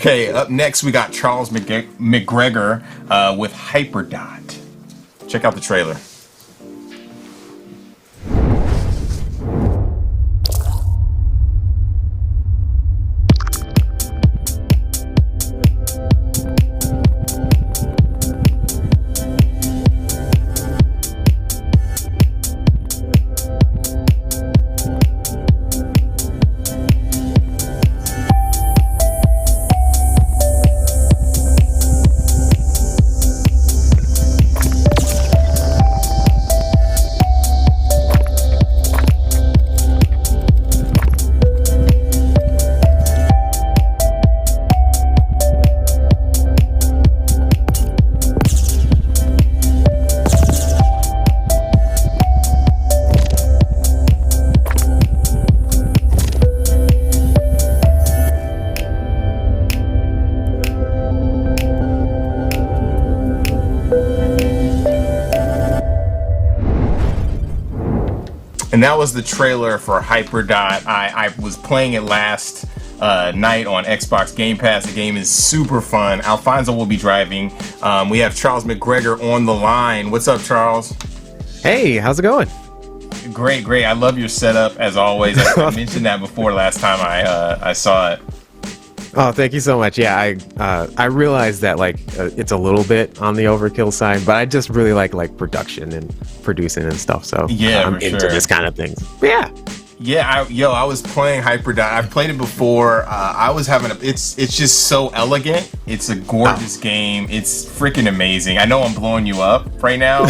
Okay, up next we got Charles McGregor with Hyperdot. Check out the trailer. And that was the trailer for Hyperdot. I was playing it last night on Xbox Game Pass. The game is super fun. Alfonso will be driving. We have Charles McGregor on the line. What's up, Charles? Hey, how's it going? Great. I love your setup as always. I mentioned that before last time I saw it. Oh, thank you so much. Yeah, I realized that it's a little bit on the overkill side, but I just really like production and producing and stuff. So yeah, I'm into this kind of thing. But yeah. I was playing Hyperdot. I've played it before. I was having it's just so elegant. It's a gorgeous game. It's freaking amazing. I know I'm blowing you up right now.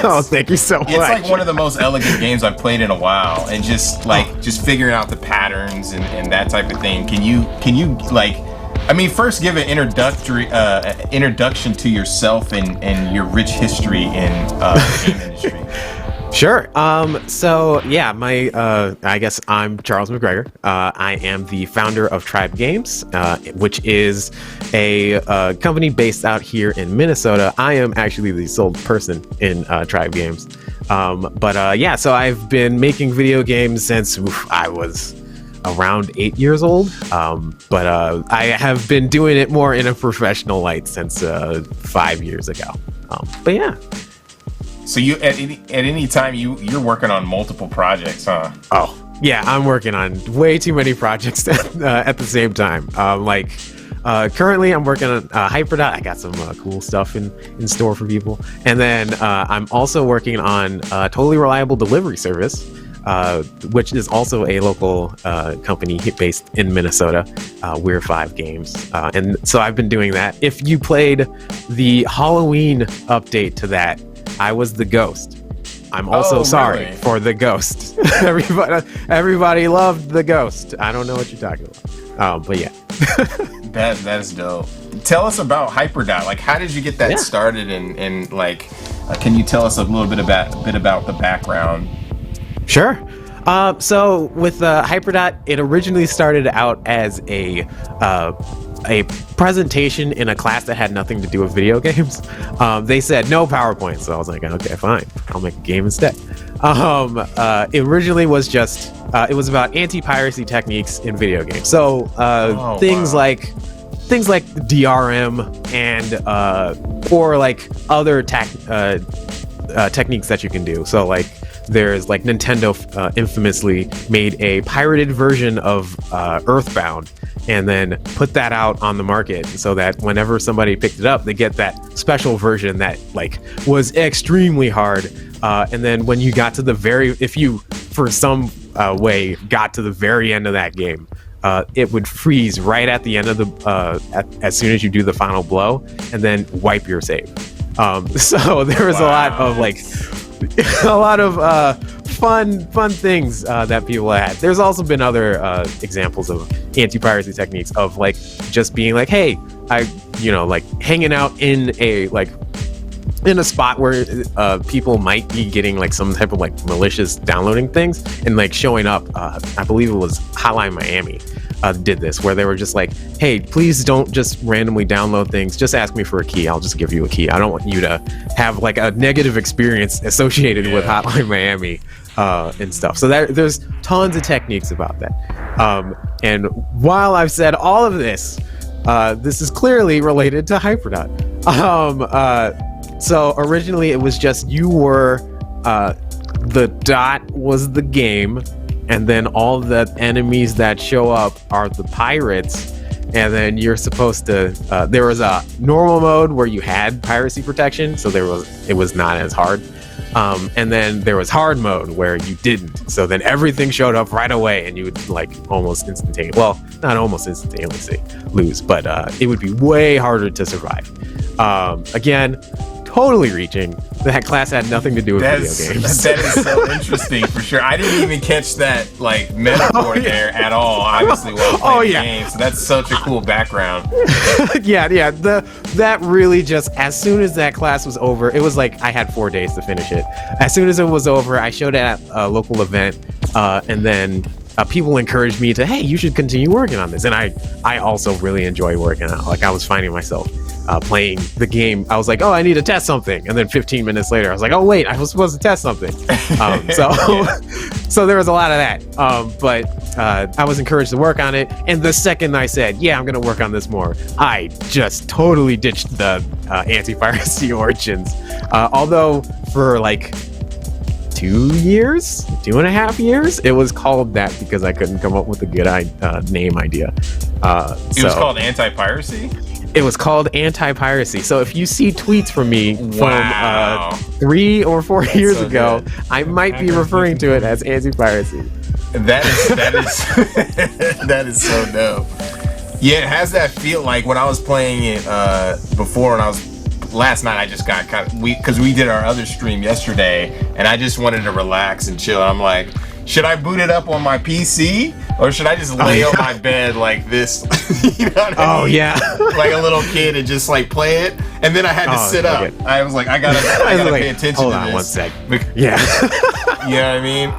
Oh, thank you so much. It's like one of the most elegant games I've played in a while, and just figuring out the patterns and that type of thing. Can you first give an introduction to yourself and your rich history in the game industry. Sure. So yeah, I guess I'm Charles McGregor. I am the founder of Tribe Games, which is a company based out here in Minnesota. I am actually the sole person in Tribe Games. So I've been making video games since I was around 8 years old. I have been doing it more in a professional light since 5 years ago. But yeah. So you at any time you're working on multiple projects, huh? Oh yeah, I'm working on way too many projects at the same time. Currently I'm working on Hyperdot. I got some cool stuff in store for people, and then I'm also working on a totally reliable delivery service, which is also a local company based in Minnesota. We're 5 Games, and so I've been doing that. If you played the Halloween update to that, I was the ghost. I'm also sorry for the ghost. Everybody loved the ghost. I don't know what you're talking about. But yeah. That's dope. Tell us about Hyperdot. Like, how did you get that started? And can you tell us a little bit about the background? Sure. So with Hyperdot, it originally started out as a presentation in a class that had nothing to do with video games. They said no PowerPoint, so I was like, okay, fine, I'll make a game instead. It originally was just it was about anti-piracy techniques in video games. So things like DRM and or like other techniques that you can do. So there's Nintendo infamously made a pirated version of Earthbound and then put that out on the market so that whenever somebody picked it up, they get that special version that was extremely hard. And then when you got to if you for some way got to the very end of that game, it would freeze right at the end of as soon as you do the final blow, and then wipe your save. So there was a lot of fun things that people had. There's also been other examples of anti-piracy techniques of just being hey, hanging out in a spot where people might be getting some type of malicious downloading things and showing up. I believe it was Hotline Miami did this, where they were just hey, please don't just randomly download things, just ask me for a key, I'll just give you a key. I don't want you to have a negative experience associated with Hotline Miami and stuff. So there's tons of techniques about that. And while I've said all of this, this is clearly related to Hyperdot. So originally it was just you were the dot was the game, and then all the enemies that show up are the pirates. And then you're supposed to there was a normal mode where you had piracy protection, so it was not as hard. And then there was hard mode where you didn't. So then everything showed up right away, and you would like almost instantaneously, well, not almost instantaneously lose, but it would be way harder to survive. Again, totally reaching. That class had nothing to do with video games. That is so interesting for sure. I didn't even catch that like metaphor there at all. Obviously, while playing games, so that's such a cool background. yeah. That really just, as soon as that class was over, it was like I had 4 days to finish it. As soon as it was over, I showed it at a local event, and then people encouraged me to, hey, you should continue working on this. And I also really enjoy working on it. Like I was finding myself playing the game. I was like, oh, I need to test something. And then 15 minutes later, I was like, oh, wait, I was supposed to test something. So there was a lot of that. But I was encouraged to work on it. And the second I said, yeah, I'm going to work on this more, I just totally ditched the anti-piracy origins. Although for like 2.5 years, it was called that because I couldn't come up with a good name idea. It was called anti-piracy? It was called anti-piracy. So if you see tweets from me Wow. from 3 or 4 years ago, good. I might be referring to it as anti-piracy. That is that is so dope. Yeah, it has that feel like when I was playing it before, and last night I just got because we did our other stream yesterday, and I just wanted to relax and chill. I'm like, should I boot it up on my PC or should I just lay on my bed like this? You know what I mean? Yeah. Like a little kid and just like play it. And then I had to sit up. Okay. I was like, I gotta pay attention hold to on this. 1 sec. Yeah. You know what I mean?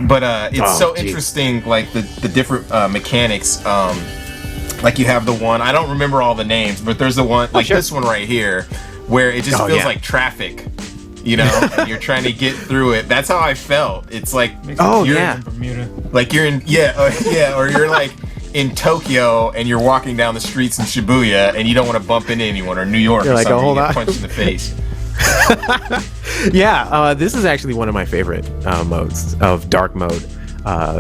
But it's interesting, like the different mechanics. Like you have the one, I don't remember all the names, but there's the one, like this one right here, where it just feels like traffic, you know, and you're trying to get through it. That's how I felt. It's like, you're in Bermuda. Like you're in, or you're like in Tokyo and you're walking down the streets in Shibuya and you don't want to bump into anyone, or New York you're or like, something, hold you on. get punched in the face. This is actually one of my favorite modes of dark mode.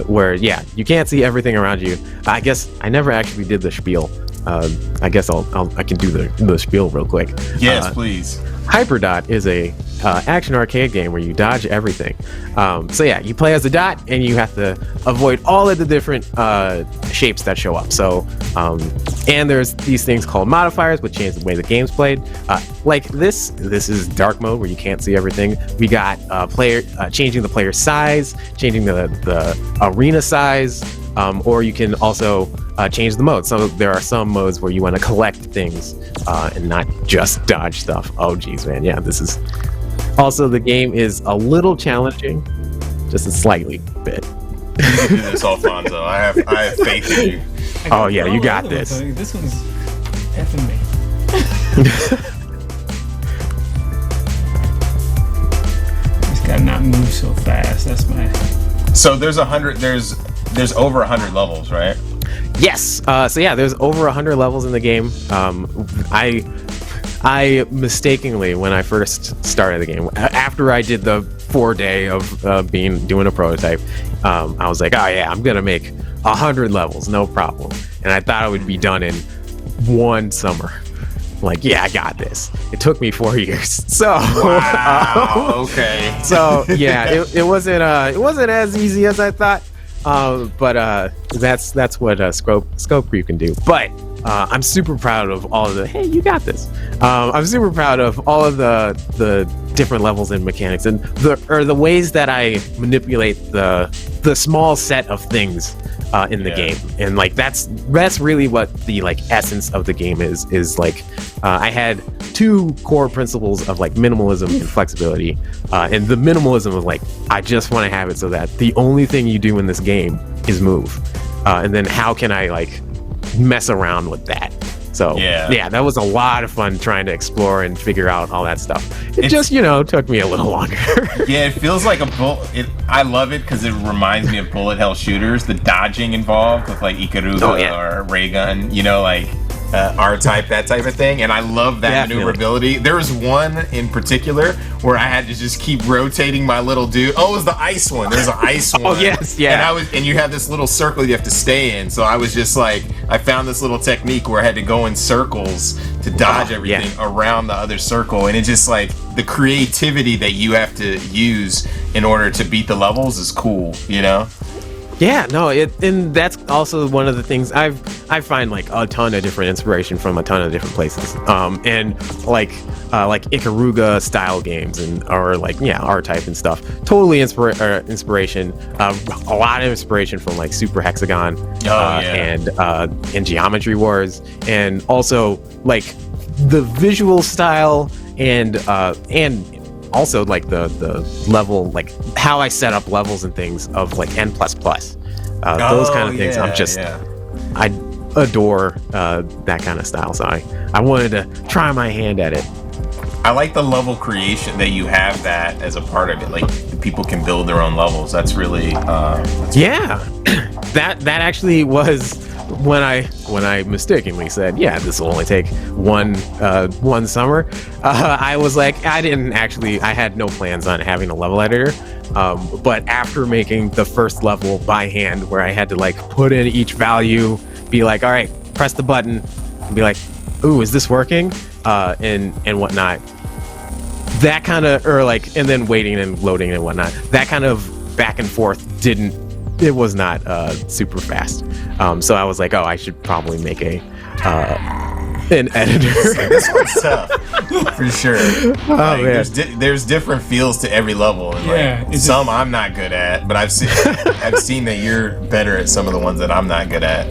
Where you can't see everything around you. I guess I never actually did the spiel. I guess I can do the spiel real quick. Yes, please. Hyperdot is a action arcade game where you dodge everything. You play as a dot and you have to avoid all of the different shapes that show up. So and there's these things called modifiers which change the way the game's played. Like this is dark mode where you can't see everything. We got changing the player size, changing the arena size, or you can also change the mode. So there are some modes where you want to collect things and not just dodge stuff. Oh geez, man. Yeah, this is also, the game is a little challenging, just a slightly bit. You can do this, Alfonso. I have faith in you. Oh yeah, you got this. This one's effing me. Just gotta not move so fast. That's my. So there's over 100 levels, right? Yes. There's over 100 levels in the game. I mistakenly, when I first started the game, after I did the 4-day of doing a prototype, I was like, oh yeah, I'm gonna make 100 levels, no problem. And I thought I would be done in 1 summer. Like, yeah, I got this. It took me 4 years. So wow, okay. So yeah, it wasn't as easy as I thought. But that's what scope creep can do. But I'm super proud of all of the, hey, you got this. I'm super proud of all of the different levels and mechanics and the ways that I manipulate the small set of things in the game. And like that's really what the like essence of the game is like. I had 2 core principles of like minimalism and flexibility. And the minimalism of like, I just want to have it so that the only thing you do in this game is move. And then how can I like mess around with that? So yeah, that was a lot of fun trying to explore and figure out all that stuff. It just took me a little longer. Yeah, it feels like I love it because it reminds me of bullet hell shooters. The dodging involved with like Ikaruga or ray gun, like R-type, that type of thing, and I love that maneuverability. There was one in particular where I had to just keep rotating my little dude. Oh, it was the ice one. There's an ice one. Oh yes, yeah. And you have this little circle you have to stay in. So I was just like, I found this little technique where I had to go in circles to dodge everything around the other circle, and it just like the creativity that you have to use in order to beat the levels is cool, Yeah, no, and that's also one of the things I find like a ton of different inspiration from a ton of different places, and like Ikaruga style games or like R-type and stuff. Totally inspiration. A lot of inspiration from like Super Hexagon and Geometry Wars, and also like the visual style and also like the level, like how I set up levels and things of like N++. Those kind of things. I adore that kind of style. So I wanted to try my hand at it. I like the level creation that you have that as a part of it. Like people can build their own levels. That's really that actually was when I mistakenly said, this will only take one summer. I was like, I had no plans on having a level editor. But after making the first level by hand, where I had to like put in each value, be like, all right, press the button, and be like, ooh, is this working? And whatnot. That kind of, or like, and then waiting and loading and whatnot. That kind of back and forth it was not super fast. So I was like, I should probably make an editor. This one's tough, for sure. Man. There's different feels to every level, and some I'm not good at, but I've seen that you're better at some of the ones that I'm not good at.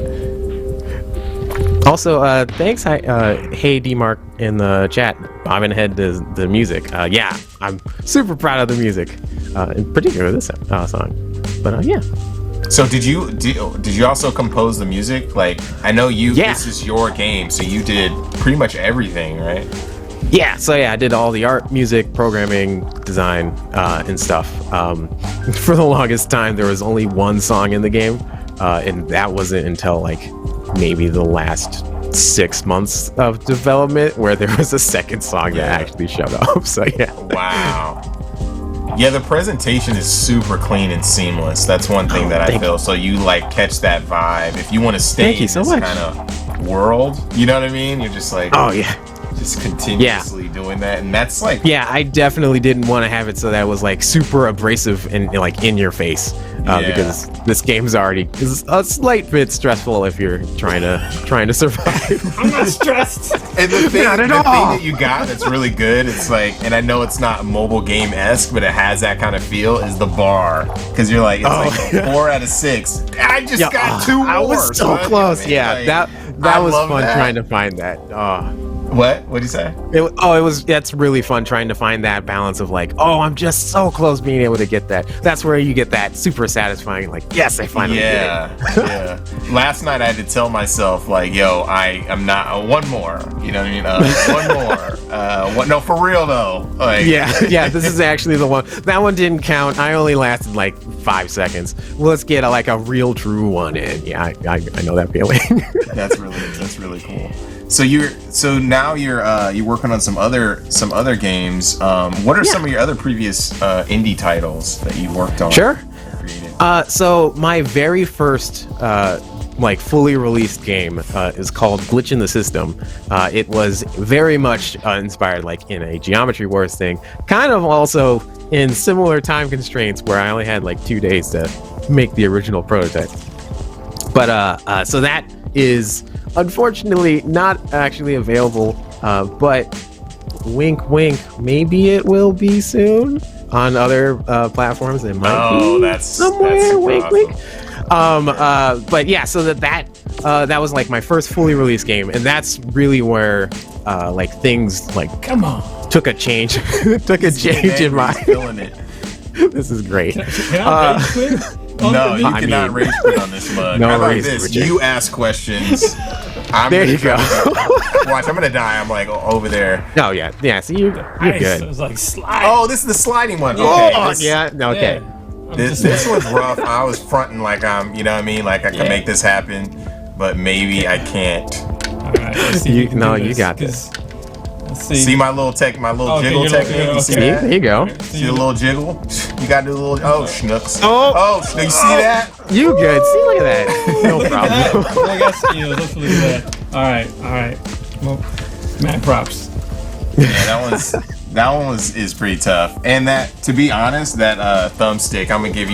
Also, thanks, hey D-Mark in the chat, bobbing ahead to the music. I'm super proud of the music, in particular this song. But So did you also compose the music? Like, I know this is your game, so you did pretty much everything, right? Yeah, so I did all the art, music, programming, design, and stuff. For the longest time, there was only one song in the game, and that wasn't until like maybe the last 6 months of development where there was a second song that actually showed up. So Wow. Yeah, the presentation is super clean and seamless. That's one thing that I feel. So you like catch that vibe. If you want to stay in this kind of world, you know what I mean? You're just like, just continuously doing that, and that's like, I definitely didn't want to have it so that it was like super abrasive and like in your face, because this game's already is a slight bit stressful if you're trying to survive. I'm not stressed. And the thing that you got that's really good, it's like, and I know it's not mobile game-esque, but it has that kind of feel, is the bar, because you're like, it's like 4 out of 6. I just got 2 more. I was so close. Like, that was fun trying to find that. What? What'd you say? That's really fun trying to find that balance of like, I'm just so close being able to get that. That's where you get that super satisfying, like, yes, I finally did it. Last night I had to tell myself, like, I am not, one more. You know what I mean? One more. No, for real though. Like, this is actually the one. That one didn't count. I only lasted like 5 seconds. Let's get a real true one in. Yeah, I know that feeling. That's really cool. So now you're working on some other games. What are some of your other previous indie titles that you worked on? Sure. So my very first fully released game is called Glitch in the System. It was very much inspired in a Geometry Wars thing, kind of also in similar time constraints where I only had 2 days to make the original prototype. But so that is unfortunately not actually available, but wink wink, maybe it will be soon on other platforms. It might be that's somewhere, wink awesome. wink. But yeah, so that was my first fully released game, and that's really where things come on, took a change in my feeling it. This is great. Can I rage quit? No, you cannot rage quit on this mug. No, how about rage this? quit. You ask questions There you go. Watch, I'm gonna die. I'm like over there. Oh yeah, yeah. So you're Ice. good. It was like slide. Oh, this is the sliding one. Yeah. Okay. Yeah. No, okay. I'm This was rough. I was fronting like I'm, you know what I mean? Like I can make this happen, but maybe I can't. All right, let's see. You got this. Let's see. See my little jiggle you're technique? looking- You see See, that? there you go. See the little jiggle? You gotta do the little, oh, schnooks. Oh. You see that? You good? See, look at that. No problem. I got skills. Let's look at that. All right. Well, mad props. Yeah, that one is pretty tough. And that, to be honest, that thumbstick, I'm gonna give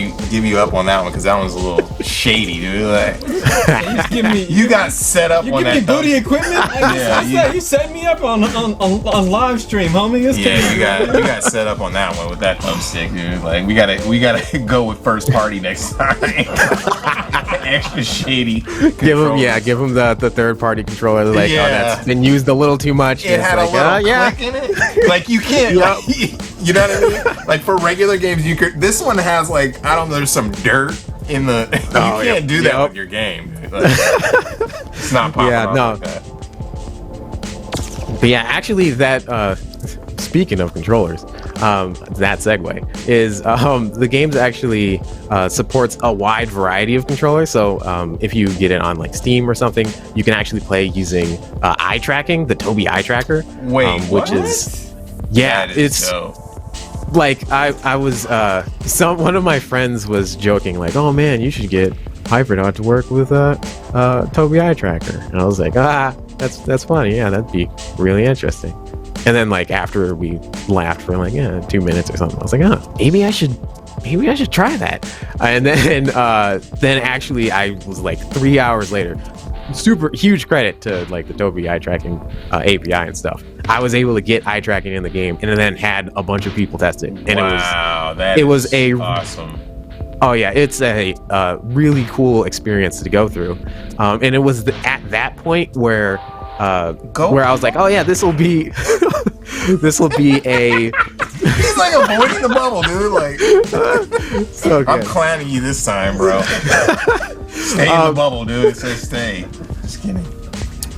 you up on that one because that one's a little shady, dude. Like, Just give me. you got set up You on give that me booty thumbstick. equipment. Yeah, You set me up on live stream, homie. It's Yeah, you got set up on that one with that thumbstick, dude. Like we gotta go with first party next time. Extra shady. Give him the third party controller. Like, oh, that's been used a little too much. It had like, a little click in it. Like you can't. You know what I mean? Like for regular games, you could. This one has like I don't know. There's some dirt in the. You can't do that with your game. Like, it's not popping off like that. But yeah, actually, that speaking of controllers, that segue is the games actually supports a wide variety of controllers. So if you get it on like Steam or something, you can actually play using eye tracking, the Tobii eye tracker. Wait, which is it's dope. like I was one of my friends was joking like, oh man, you should get Hyperdot to work with Tobii eye tracker, and I was like, that's funny, yeah, that'd be really interesting. And then like after we laughed for like 2 minutes or something, I was like, maybe I should try that. And then actually I was like 3 hours later, super huge credit to like the Tobii eye tracking API and stuff. I was able to get eye tracking in the game, and then had a bunch of people test it, and it was awesome. Oh yeah, it's a really cool experience to go through, and it was at that point where I was like, oh yeah, this will be a. He's like avoiding the bubble, dude. Like, so good. I'm clowning you this time, bro. Stay in the bubble, dude. It says stay. Just kidding.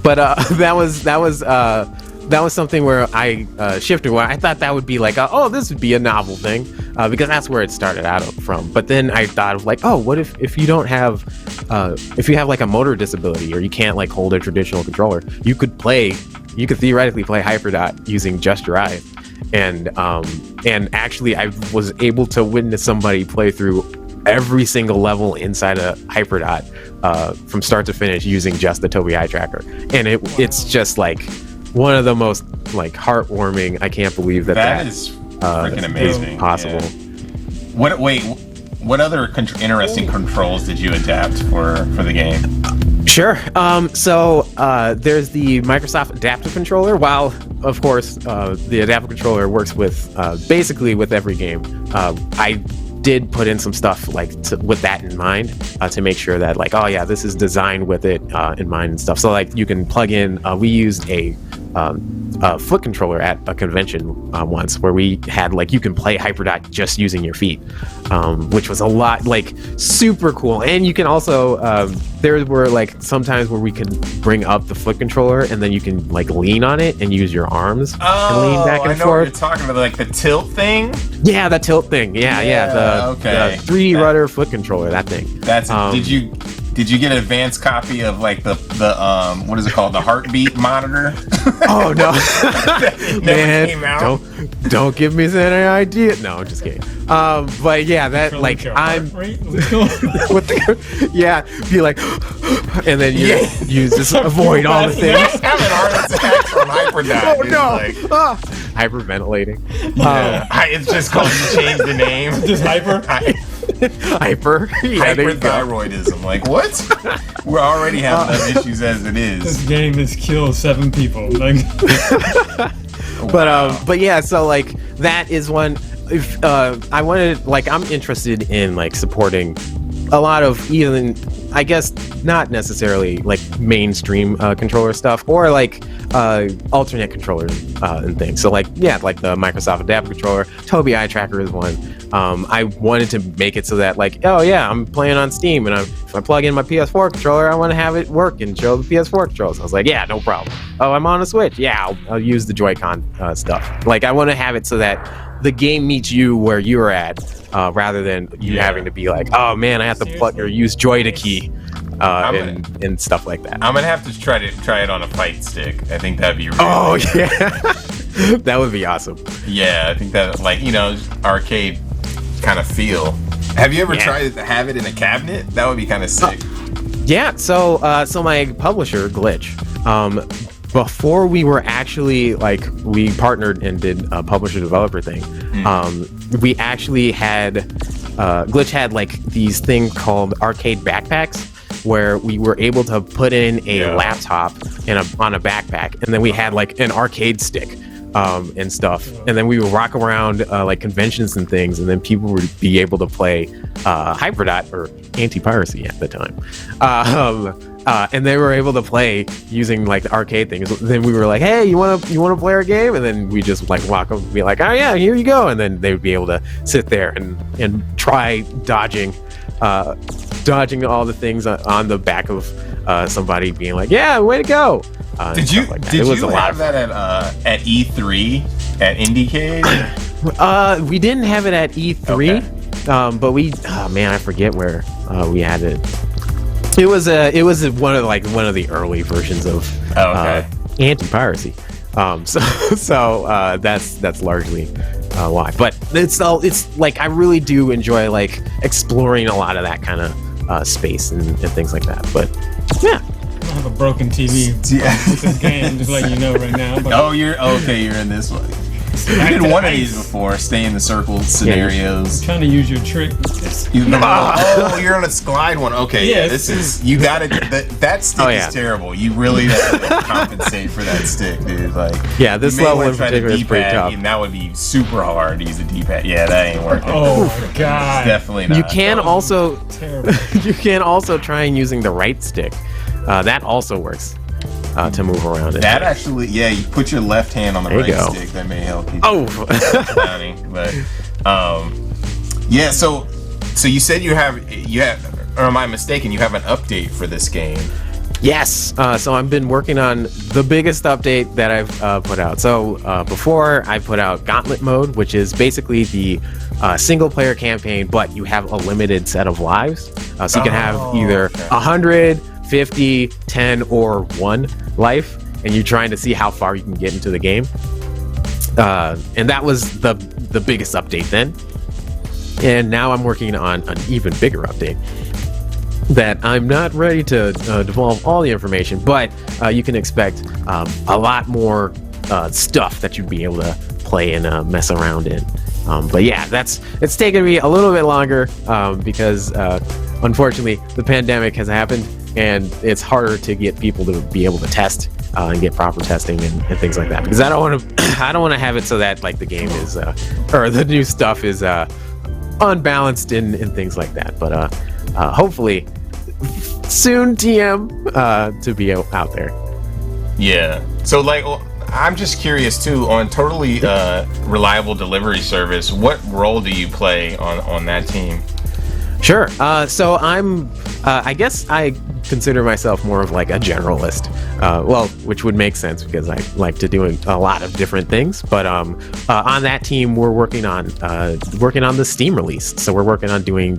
But that was something where I shifted. Where I thought that would be like, this would be a novel thing, because that's where it started out from. But then I thought of like, what if you don't have, if you have like a motor disability or you can't like hold a traditional controller, you could theoretically play Hyperdot using just your eyes. And actually, I was able to witness somebody play through every single level inside a Hyperdot from start to finish using just the Tobii eye tracker, and it's just like one of the most like heartwarming. I can't believe that is freaking amazing. Possible. Yeah. What other interesting controls did you adapt for the game? Sure. So there's the Microsoft Adaptive Controller. While of course the Adaptive Controller works with basically with every game, I did put in some stuff like with that in mind to make sure that like, this is designed with it in mind and stuff. So like you can plug in. We used a foot controller at a convention once where we had like you can play Hyperdot just using your feet, which was a lot like super cool. And you can also there were like sometimes where we can bring up the foot controller and then you can like lean on it and use your arms and lean back and I know forth. what you're talking about, like the tilt thing. Yeah, the tilt thing. The 3D rudder foot controller. That thing. That's Did you get an advanced copy of like the what is it called, the heartbeat monitor? Oh no, Never came out. Don't give me any idea. No, I'm just kidding. But yeah, that like I'm with be like, and then you just avoid all the things. Having heart attacks on Hyperdot. Oh no, like, hyperventilating. It's just called, you change the name. Just hyper. Hyper. Yeah, hyperthyroidism. Like what? We're already having enough issues as it is. This game has killed 7 people. Like, but yeah, so like that is one. If I wanted, like, I'm interested in like supporting a lot of even, I guess, not necessarily like mainstream controller stuff, or like alternate controllers and things. So like, yeah, like the Microsoft Adaptive Controller, Tobii Eye Tracker is one. I wanted to make it so that like, oh yeah, I'm playing on Steam, and if I plug in my PS4 controller, I want to have it work and show the PS4 controls. I was like, yeah, no problem. Oh, I'm on a Switch. Yeah, I'll use the Joy-Con stuff. Like, I want to have it so that the game meets you where you're at, rather than you having to be like, oh man, I have to plug or use Joy to key and stuff like that. I'm gonna have to try it on a fight stick. I think that'd be really yeah. That would be awesome. Yeah, I think that, like, arcade kind of feel. Have you ever tried to have it in a cabinet? That would be kind of sick. Yeah, so my publisher, Glitch, before we were actually, like, we partnered and did a publisher developer thing, we actually had, Glitch had like these things called arcade backpacks, where we were able to put in a laptop on a backpack, and then we had like an arcade stick and stuff, and then we would rock around like conventions and things, and then people would be able to play Hyperdot, or anti-piracy at the time, and they were able to play using like the arcade things. Then we were like, hey, you want to play our game? And then we just like walk up and be like, oh yeah, here you go, and then they would be able to sit there and try dodging all the things on the back of somebody being like, yeah, way to go. Did you have that at E3 at Indiecade? We didn't have it at E3, okay. But we, I forget where we had it. It was one of the early versions of anti-piracy. So that's largely why. But it's like, I really do enjoy like exploring a lot of that kind of space and things like that. But yeah. I have a broken TV with this game, just letting you know right now. But you're in this one. You did one of these before, stay in the circle scenarios. I'm trying to use your trick. You're on a slide one. Okay, yeah, this is, you gotta, that stick is terrible. You really have to compensate for that stick, dude. Like, yeah, this level in particular is pretty tough. And that would be super hard to use a D-pad. Yeah, that ain't working. Oh my god. It's definitely not. You can also try and using the right stick. That also works to move around. That actually, you put your left hand on the right stick. That may help you. But so you said you have, or am I mistaken? You have an update for this game. Yes. So I've been working on the biggest update that I've put out. So before, I put out Gauntlet Mode, which is basically the single player campaign, but you have a limited set of lives. So you can have either 100, 50, 10, or 1 life, and you're trying to see how far you can get into the game. And that was the biggest update then. And now I'm working on an even bigger update that I'm not ready to divulge all the information, but you can expect a lot more stuff that you'd be able to play and mess around in. But yeah, it's taken me a little bit longer because unfortunately the pandemic has happened, and it's harder to get people to be able to test and get proper testing and things like that, because I don't want to have it so that like the game is or the new stuff is unbalanced and things like that. But hopefully soon TM to be out there. Yeah. So like, I'm just curious too, on Totally Reliable Delivery Service, what role do you play on that team? Sure. So I'm, I guess I consider myself more of like a generalist. Which would make sense because I like to do a lot of different things. But on that team, we're working on the Steam release. So we're working on doing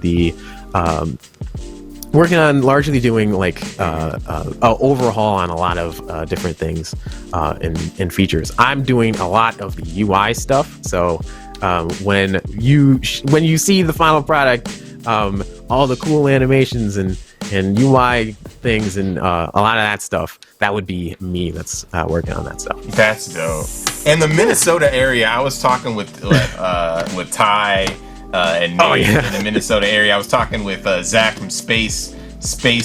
largely doing like a overhaul on a lot of different things and features. I'm doing a lot of the UI stuff. So when you see the final product, all the cool animations and UI things and a lot of that stuff, that would be me that's working on that stuff. That's dope. In the Minnesota area, I was talking with Ty and Nate in the Minnesota area. I was talking with Zach from Space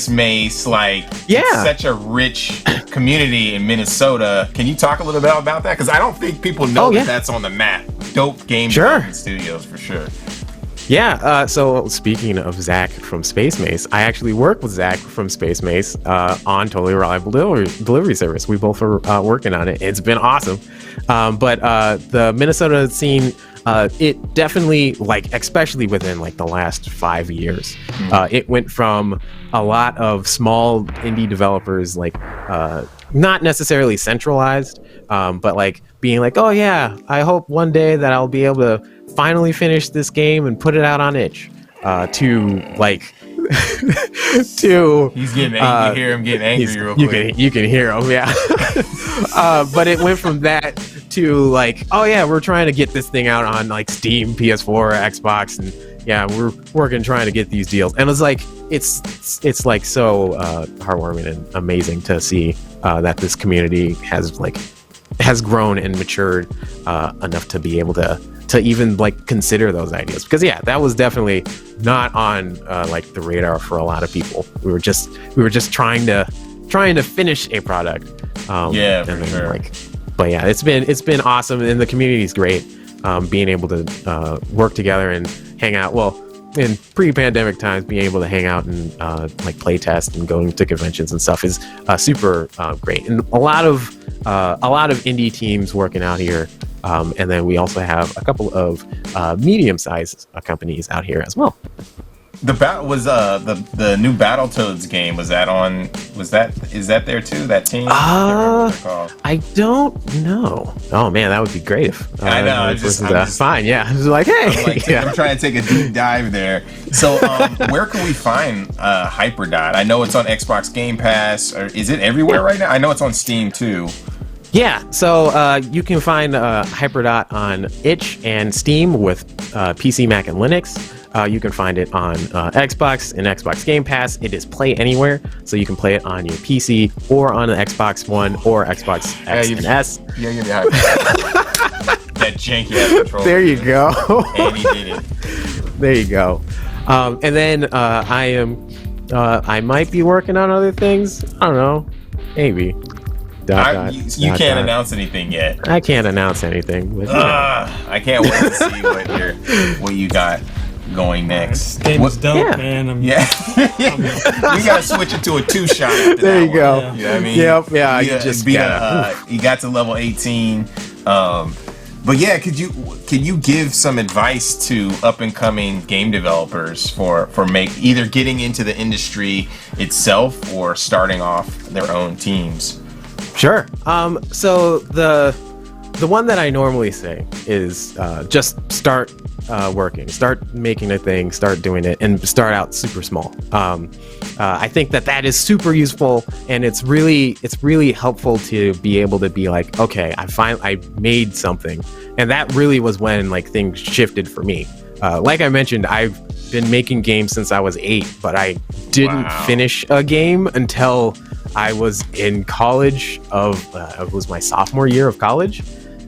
Mace. Like, it's such a rich community in Minnesota. Can you talk a little bit about that? Because I don't think people know that that's on the map. Dope game development studios for sure. Yeah, so speaking of Zach from Space Mace, I actually work with Zach from Space Mace on Totally Reliable Delivery Service. We both are working on it. It's been awesome. But the Minnesota scene, it definitely, like, especially within like the last 5 years, it went from a lot of small indie developers, like not necessarily centralized, but like being like, oh yeah, I hope one day that I'll be able to finally finish this game and put it out on itch, to like to He's getting angry. You hear him getting angry real quick. you can hear him, yeah. But it went from that to like, oh yeah, we're trying to get this thing out on like Steam, PS4, Xbox, and yeah, we're working trying to get these deals. And it's like it's like so heartwarming and amazing to see that this community has grown and matured enough to be able to even like consider those ideas, because yeah, that was definitely not on like the radar for a lot of people. We were just trying to finish a product. Yeah, for sure. Like, but yeah, it's been awesome, and the community's great. Being able to work together and hang out. Well, in pre-pandemic times, being able to hang out and like play test and going to conventions and stuff is super great. And a lot of indie teams working out here. And then we also have a couple of medium-sized companies out here as well. The new Battletoads game, is that there too? That team? I don't know. Oh man, that would be great if I know. I'm just fine. Yeah, I was like, hey, I'm trying to take a deep dive there. So, where can we find Hyperdot? I know it's on Xbox Game Pass. Or is it everywhere right now? I know it's on Steam too. Yeah, so you can find Hyperdot on itch and Steam with PC, Mac, and Linux. You can find it on Xbox and Xbox Game Pass. It is Play Anywhere, so you can play it on your PC or on the Xbox One or Xbox X and S. Yeah, that janky ass controller. There you go. And he did it. There you go. And then I might be working on other things. I don't know. Maybe. You can't announce anything yet. I can't announce anything. But, I can't wait to see what you got going next. This game is dope, man. We gotta switch it to a 2-shot. There you go. You know what I mean? Yep. Yeah. You got to level 18. But yeah, can you give some advice to up and coming game developers for either getting into the industry itself or starting off their own teams? Sure. So the one that I normally say is just start working, start making a thing, start doing it, and start out super small. I think that is super useful, and it's really helpful to be able to be like, okay, I made something, and that really was when like things shifted for me. Like I mentioned, I've been making games since I was 8, but I didn't finish a game until I was in college. It was my sophomore year of college,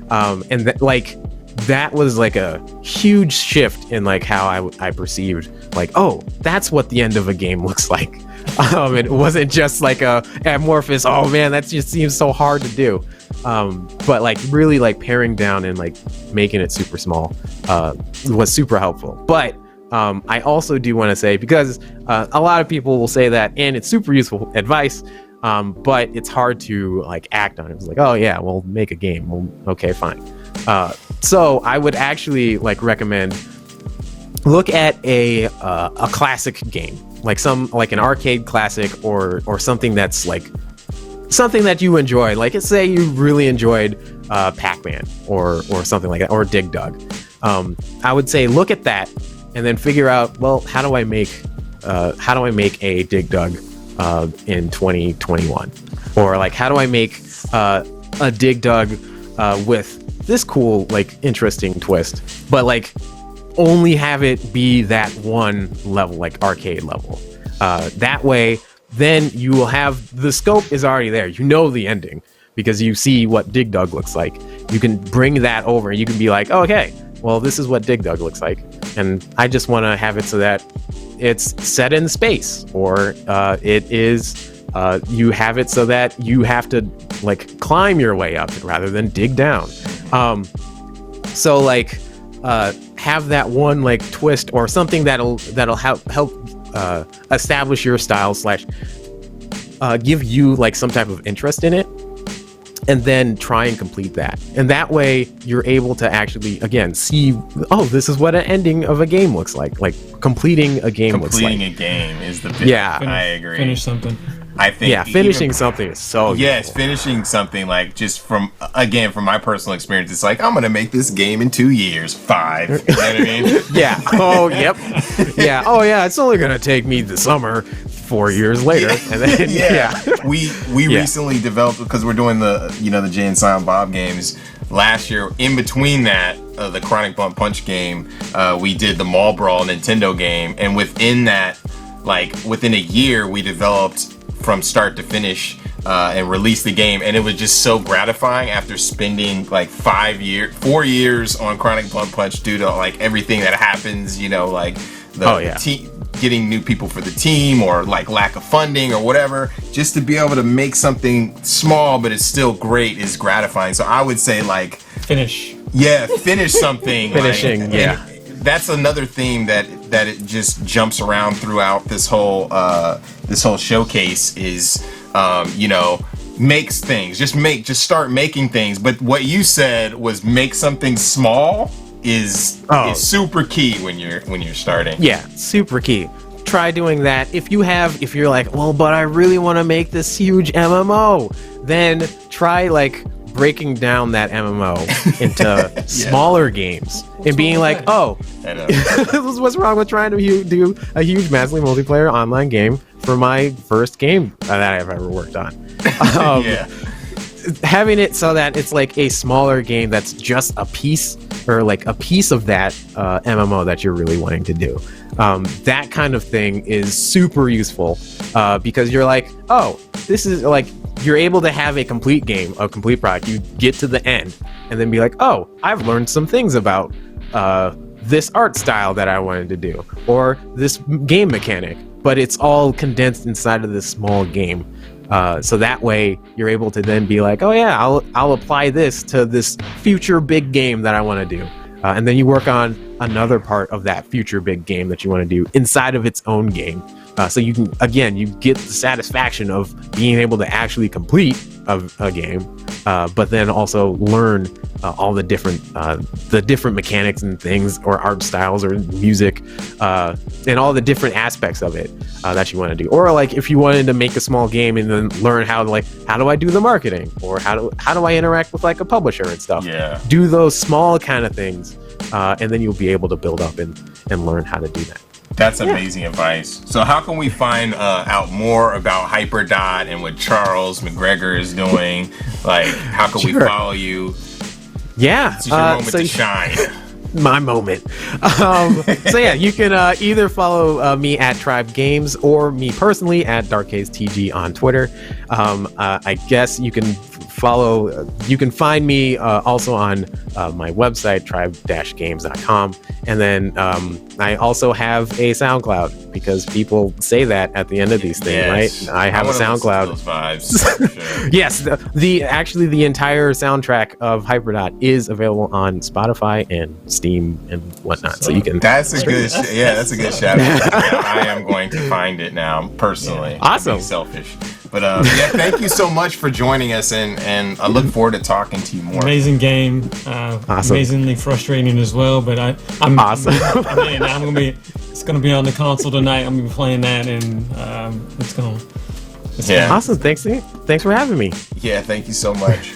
and that was like a huge shift in like how I perceived like, oh, that's what the end of a game looks like. It wasn't just like a amorphous, oh man, that just seems so hard to do. But like really like paring down and like making it super small was super helpful. But I also do want to say, because a lot of people will say that, and it's super useful advice, but it's hard to like act on it. It's like, oh yeah, we'll make a game. Well, okay, fine. So I would actually like recommend look at a classic game, like an arcade classic or something that's like something that you enjoy. Like, say you really enjoyed Pac-Man or something like that, or Dig Dug. I would say look at that and then figure out, well, how do I make a Dig Dug in 2021, or like how do I make a Dig Dug with this cool like interesting twist, but like only have it be that one level, like arcade level. That way, then you will have the scope is already there. You know the ending because you see what Dig Dug looks like. You can bring that over and you can be like, oh, okay, well, this is what Dig Dug looks like, and I just want to have it so that it's set in space, or it is you have it so that you have to like climb your way up rather than dig down. So like have that one like twist or something that'll help establish your style slash give you like some type of interest in it, and then try and complete that. And that way you're able to actually, again, see, oh, this is what an ending of a game looks like. Like completing a game looks like. Completing a game is the big, yeah. I agree. Finish something. I think finishing something is so yes, useful. finishing something, like, just from my personal experience, it's like, I'm gonna make this game in 2 years, 5. You know what I mean? Yeah. Oh, yep. Yeah. Oh, yeah. It's only gonna take me the summer. 4 years later, and then we recently developed, because we're doing the the Jay and Silent Bob games. Last year, in between that, the Chronic Bump Punch game, we did the Mall Brawl Nintendo game, and within that, like within a year, we developed from start to finish and released the game, and it was just so gratifying after spending like 4 years on Chronic Bump Punch due to like everything that happens, like the getting new people for the team, or like lack of funding or whatever, just to be able to make something small but it's still great is gratifying. So I would say like finish something. Finishing, like, that's another theme that it just jumps around throughout this whole showcase is makes things, just start making things. But what you said was make something small is super key when you're starting. Yeah, super key. Try doing that. If you're like, well, but I really want to make this huge MMO, then try like breaking down that MMO into smaller games and being like, this is what's wrong with trying to do a huge massively multiplayer online game for my first game that I've ever worked on. Having it so that it's like a smaller game that's just a piece, or like a piece of that MMO that you're really wanting to do. That kind of thing is super useful because you're like, oh, this is like, you're able to have a complete game, a complete product. You get to the end and then be like, oh, I've learned some things about this art style that I wanted to do, or this game mechanic, but it's all condensed inside of this small game. So that way you're able to then be like, oh yeah, I'll apply this to this future big game that I want to do. And then you work on another part of that future big game that you want to do inside of its own game. So you can, again, you get the satisfaction of being able to actually complete a game, but then also learn all the different mechanics and things, or art styles, or music, and all the different aspects of it that you want to do. Or like if you wanted to make a small game and then learn how do I do the marketing, or how do I interact with like a publisher and stuff. Yeah. Do those small kind of things, and then you'll be able to build up and learn how to do that. That's amazing advice. So how can we find out more about Hyperdot and what Charles McGregor is doing? Like, how can we follow you? Yeah. This is your moment to shine. My moment. So yeah, you can either follow me at Tribe Games, or me personally at DarkHazeTG on Twitter. I guess you can find me also on my website, tribe-games.com. And then I also have a SoundCloud, because people say that at the end of these things, right? I have a SoundCloud. Those vibes, sure. Yes, the entire soundtrack of Hyperdot is available on Spotify and Steam and whatnot. So you can. That's a good shout out. I am going to find it now personally. Awesome. Being selfish. But thank you so much for joining us, and I look forward to talking to you more. Amazing game, awesome. Amazingly frustrating as well. But I'm awesome. It's gonna be on the console tonight. I'm gonna be playing that, and it's awesome. Thanks for having me. Yeah, thank you so much.